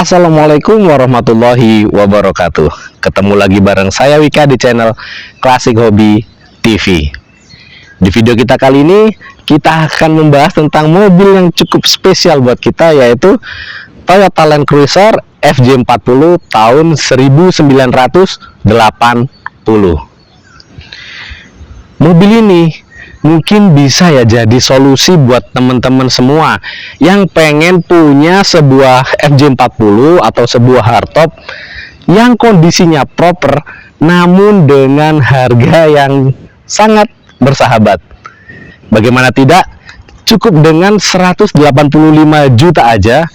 Assalamualaikum warahmatullahi wabarakatuh. Ketemu lagi bareng saya Wika di channel Klasik Hobi TV. Di video kita kali ini kita akan membahas tentang mobil yang cukup spesial buat kita, yaitu Toyota Land Cruiser FJ40 tahun 1980. Mobil ini mungkin bisa ya jadi solusi buat teman-teman semua yang pengen punya sebuah FJ40 atau sebuah hardtop yang kondisinya proper namun dengan harga yang sangat bersahabat. Bagaimana tidak, cukup dengan 185 juta aja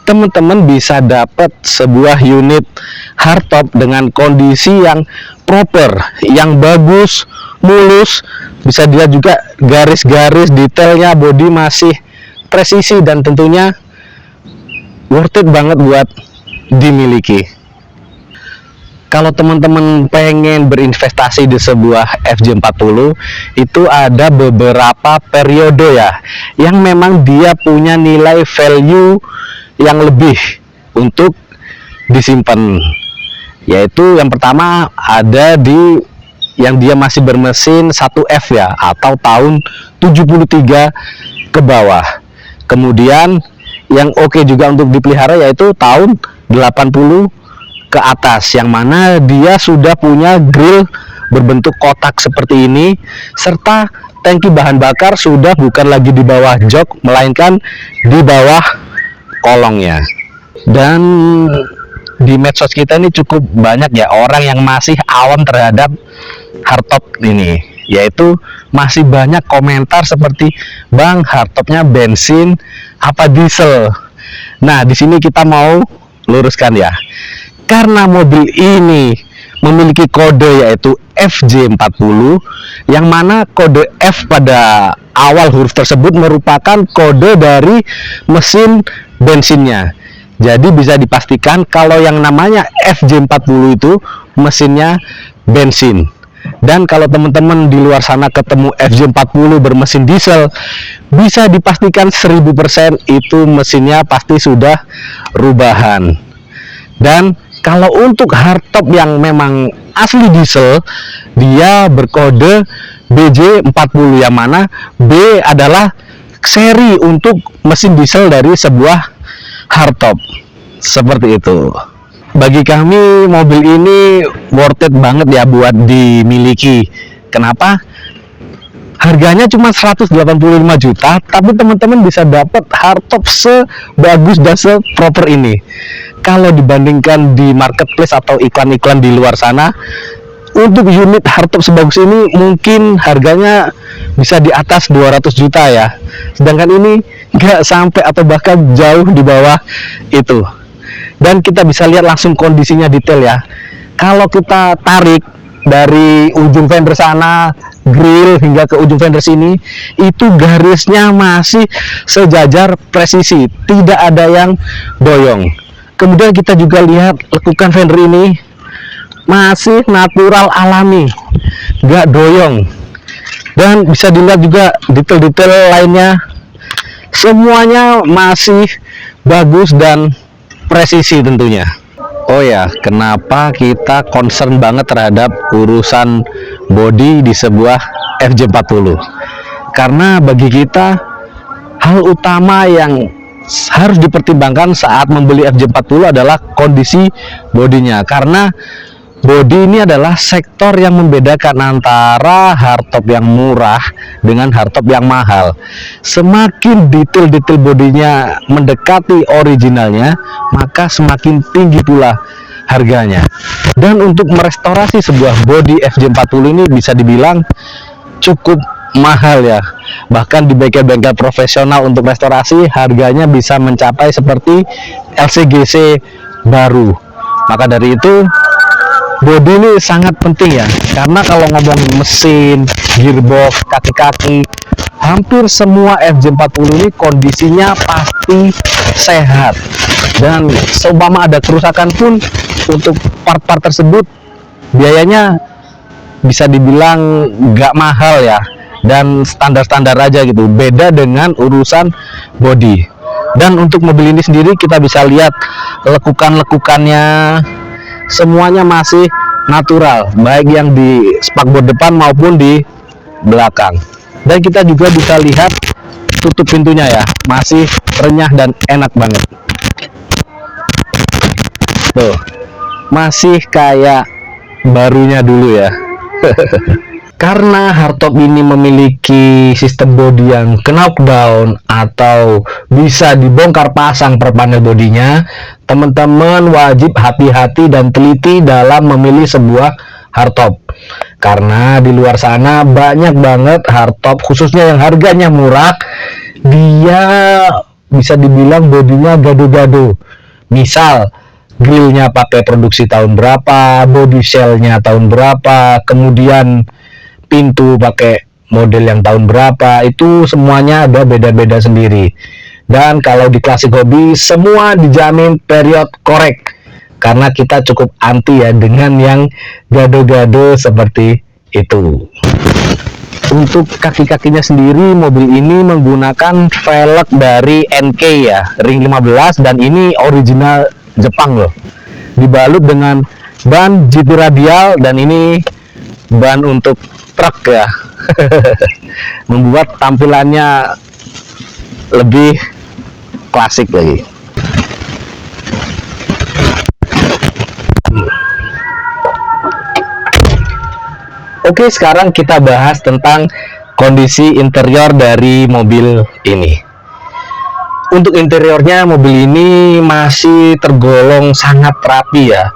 teman-teman bisa dapat sebuah unit hardtop dengan kondisi yang proper, yang bagus, mulus. Bisa dilihat juga garis-garis detailnya, bodi masih presisi dan tentunya worth it banget buat dimiliki. Kalau teman-teman pengen berinvestasi di sebuah FJ40, itu ada beberapa periode ya yang memang dia punya nilai value yang lebih untuk disimpan. Yaitu yang pertama ada di yang dia masih bermesin 1F ya, atau tahun 73 ke bawah. Kemudian yang oke juga untuk dipelihara yaitu tahun 80 ke atas, yang mana dia sudah punya grill berbentuk kotak seperti ini, serta tangki bahan bakar sudah bukan lagi di bawah jok melainkan di bawah kolongnya. Dan di medsos kita ini cukup banyak ya orang yang masih awam terhadap hardtop ini, yaitu masih banyak komentar seperti, "Bang, hardtopnya bensin apa diesel?" Nah, di sini kita mau luruskan ya. Karena mobil ini memiliki kode yaitu FJ40, yang mana kode F pada awal huruf tersebut merupakan kode dari mesin bensinnya. Jadi bisa dipastikan kalau yang namanya FJ40 itu mesinnya bensin. Dan kalau teman-teman di luar sana ketemu FJ40 bermesin diesel, bisa dipastikan 1000% itu mesinnya pasti sudah rubahan. Dan kalau untuk hardtop yang memang asli diesel, dia berkode BJ40, yang mana B adalah seri untuk mesin diesel dari sebuah hardtop. Seperti itu. Bagi kami mobil ini worth it banget ya buat dimiliki. Kenapa? Harganya cuma 185 juta, tapi teman-teman bisa dapat hardtop sebagus dan seproper ini. Kalau dibandingkan di marketplace atau iklan-iklan di luar sana, untuk unit hardtop sebagus ini mungkin harganya bisa di atas 200 juta ya. Sedangkan ini nggak sampai atau bahkan jauh di bawah itu. Dan kita bisa lihat langsung kondisinya detail ya. Kalau kita tarik dari ujung fender sana, grill hingga ke ujung fender sini, itu garisnya masih sejajar presisi, tidak ada yang doyong. Kemudian kita juga lihat lekukan fender ini masih natural alami, nggak doyong. Dan bisa dilihat juga detail-detail lainnya, semuanya masih bagus dan presisi tentunya. Oh ya, kenapa kita concern banget terhadap urusan body di sebuah FJ40? Karena bagi kita hal utama yang harus dipertimbangkan saat membeli FJ40 adalah kondisi bodinya. Karena bodi ini adalah sektor yang membedakan antara hardtop yang murah dengan hardtop yang mahal. Semakin detail-detail bodinya mendekati originalnya, maka semakin tinggi pula harganya. Dan untuk merestorasi sebuah bodi FJ40 ini bisa dibilang cukup mahal ya. Bahkan di bengkel-bengkel profesional untuk restorasi harganya bisa mencapai seperti LCGC baru. Maka dari itu bodi ini sangat penting ya, karena kalau ngomongin mesin, gearbox, kaki-kaki, hampir semua FJ40 ini kondisinya pasti sehat. Dan seumpama ada kerusakan pun, untuk part-part tersebut biayanya bisa dibilang nggak mahal ya, dan standar-standar aja gitu. Beda dengan urusan body. Dan untuk mobil ini sendiri kita bisa lihat lekukan-lekukannya semuanya masih natural, baik yang di spakbor depan maupun di belakang. Dan kita juga bisa lihat tutup pintunya ya, masih renyah dan enak banget. Tuh, masih kayak barunya dulu ya. Karena hardtop ini memiliki sistem bodi yang knockdown atau bisa dibongkar pasang per panel bodinya, teman-teman wajib hati-hati dan teliti dalam memilih sebuah hardtop. Karena di luar sana banyak banget hardtop, khususnya yang harganya murah, dia bisa dibilang bodinya gado-gado. Misal grillnya pakai produksi tahun berapa, body shellnya tahun berapa, kemudian pintu pakai model yang tahun berapa, itu semuanya ada beda-beda sendiri. Dan kalau di Classic Hobby semua dijamin period korek, karena kita cukup anti ya dengan yang gado-gado seperti itu. Untuk kaki-kakinya sendiri, mobil ini menggunakan velg dari NK ya, ring 15, dan ini original Jepang loh. Dibalut dengan ban GT radial, dan ini ban untuk truk ya. Membuat tampilannya lebih klasik lagi. Oke, sekarang kita bahas tentang kondisi interior dari mobil ini. Untuk interiornya, mobil ini masih tergolong sangat rapi ya.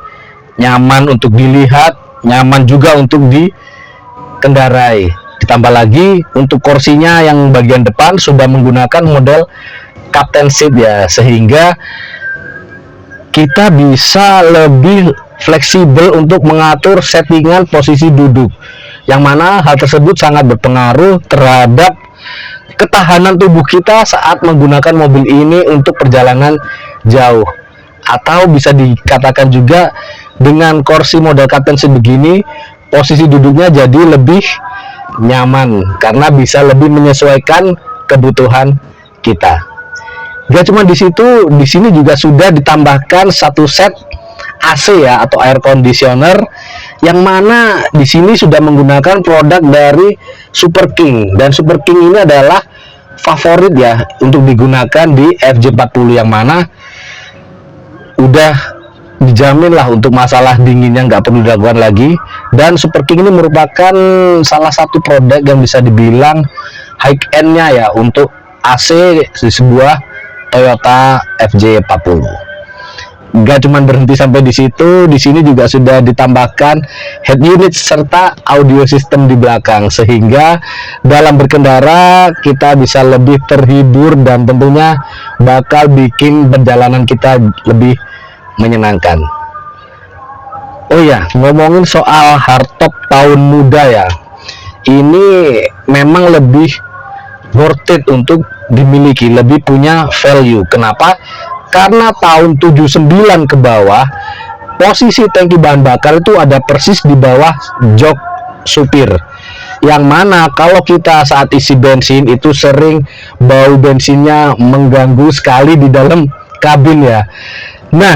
Nyaman untuk dilihat, nyaman juga untuk dikendarai. Ditambah lagi untuk kursinya yang bagian depan sudah menggunakan model captain seat ya, sehingga kita bisa lebih fleksibel untuk mengatur settingan posisi duduk, yang mana hal tersebut sangat berpengaruh terhadap ketahanan tubuh kita saat menggunakan mobil ini untuk perjalanan jauh. Atau bisa dikatakan juga dengan kursi model captain seat begini, posisi duduknya jadi lebih nyaman karena bisa lebih menyesuaikan kebutuhan kita. Gak cuma di situ, di sini juga sudah ditambahkan satu set AC ya, atau air conditioner, yang mana di sini sudah menggunakan produk dari Super King, dan Super King ini adalah favorit ya untuk digunakan di FJ40, yang mana udah dijamin lah untuk masalah dinginnya nggak perlu dilakukan lagi. Dan Super King ini merupakan salah satu produk yang bisa dibilang high end-nya ya untuk AC di sebuah Toyota FJ40. Gak cuma berhenti sampai di situ, di sini juga sudah ditambahkan head unit serta audio system di belakang, sehingga dalam berkendara kita bisa lebih terhibur dan tentunya bakal bikin perjalanan kita lebih menyenangkan. Oh ya, ngomongin soal hardtop tahun muda ya, ini memang lebih worth it untuk dimiliki, lebih punya value. Kenapa? Karena tahun 79 ke bawah, posisi tangki bahan bakar itu ada persis di bawah jok supir, yang mana kalau kita saat isi bensin itu sering bau bensinnya mengganggu sekali di dalam kabin ya. Nah,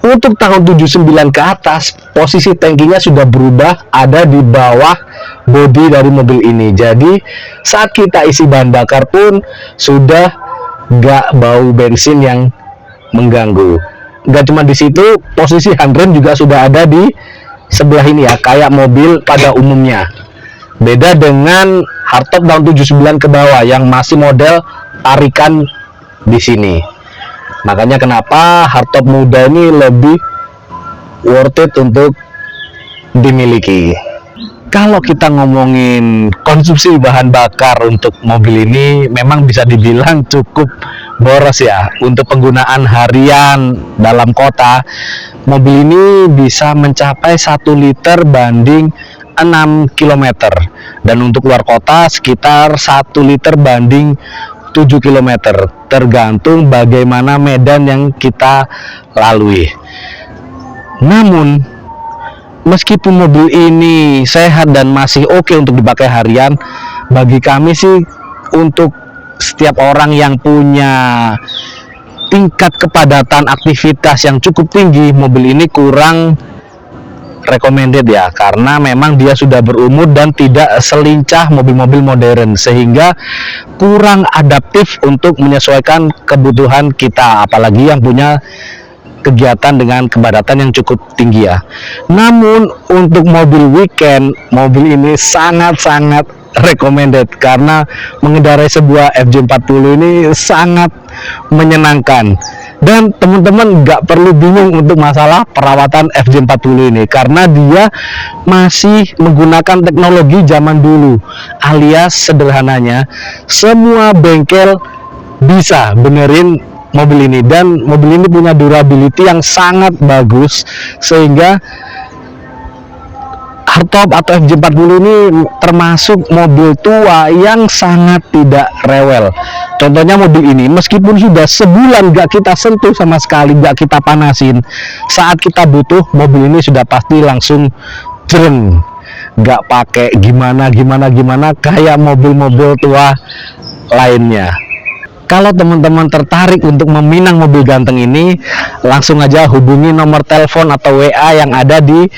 untuk tahun 79 ke atas, posisi tangkinya sudah berubah, ada di bawah bodi dari mobil ini. Jadi saat kita isi bahan bakar pun sudah gak bau bensin yang mengganggu. Gak cuma di situ, posisi handrem juga sudah ada di sebelah ini ya, kayak mobil pada umumnya. Beda dengan hardtop tahun 79 ke bawah yang masih model tarikan di sini. Makanya kenapa hardtop muda ini lebih worth it untuk dimiliki. Kalau kita ngomongin konsumsi bahan bakar untuk mobil ini, memang bisa dibilang cukup boros ya. Untuk penggunaan harian dalam kota, mobil ini bisa mencapai 1 liter banding 6 km, dan untuk luar kota sekitar 1 liter banding 7 km, tergantung bagaimana medan yang kita lalui. Namun meskipun mobil ini sehat dan masih oke untuk dipakai harian, bagi kami sih, untuk setiap orang yang punya tingkat kepadatan aktivitas yang cukup tinggi, mobil ini kurang recommended ya, karena memang dia sudah berumur dan tidak selincah mobil-mobil modern, sehingga kurang adaptif untuk menyesuaikan kebutuhan kita, apalagi yang punya kegiatan dengan kepadatan yang cukup tinggi ya. Namun untuk mobil weekend, mobil ini sangat-sangat recommended karena mengendarai sebuah FJ40 ini sangat menyenangkan. Dan teman-teman nggak perlu bingung untuk masalah perawatan FJ40 ini, karena dia masih menggunakan teknologi zaman dulu, alias sederhananya semua bengkel bisa benerin mobil ini, dan mobil ini punya durability yang sangat bagus, sehingga hardtop atau FJ40 ini termasuk mobil tua yang sangat tidak rewel. Contohnya mobil ini, meskipun sudah sebulan gak kita sentuh sama sekali, gak kita panasin, saat kita butuh mobil ini sudah pasti langsung jreng, gak pakai gimana kayak mobil-mobil tua lainnya. Kalau teman-teman tertarik untuk meminang mobil ganteng ini, langsung aja hubungi nomor telepon atau WA yang ada di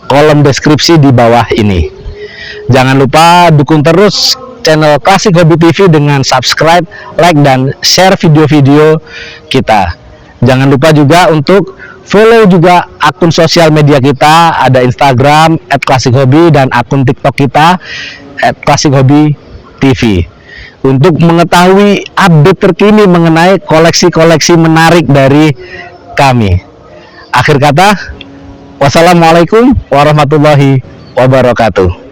kolom deskripsi di bawah ini. Jangan lupa dukung terus channel Classic Hobby TV dengan subscribe, like, dan share video-video kita. Jangan lupa juga untuk follow juga akun sosial media kita, ada Instagram @classichobby dan akun TikTok kita @classichobbytv, untuk mengetahui update terkini mengenai koleksi-koleksi menarik dari kami. Akhir kata, wassalamualaikum warahmatullahi wabarakatuh.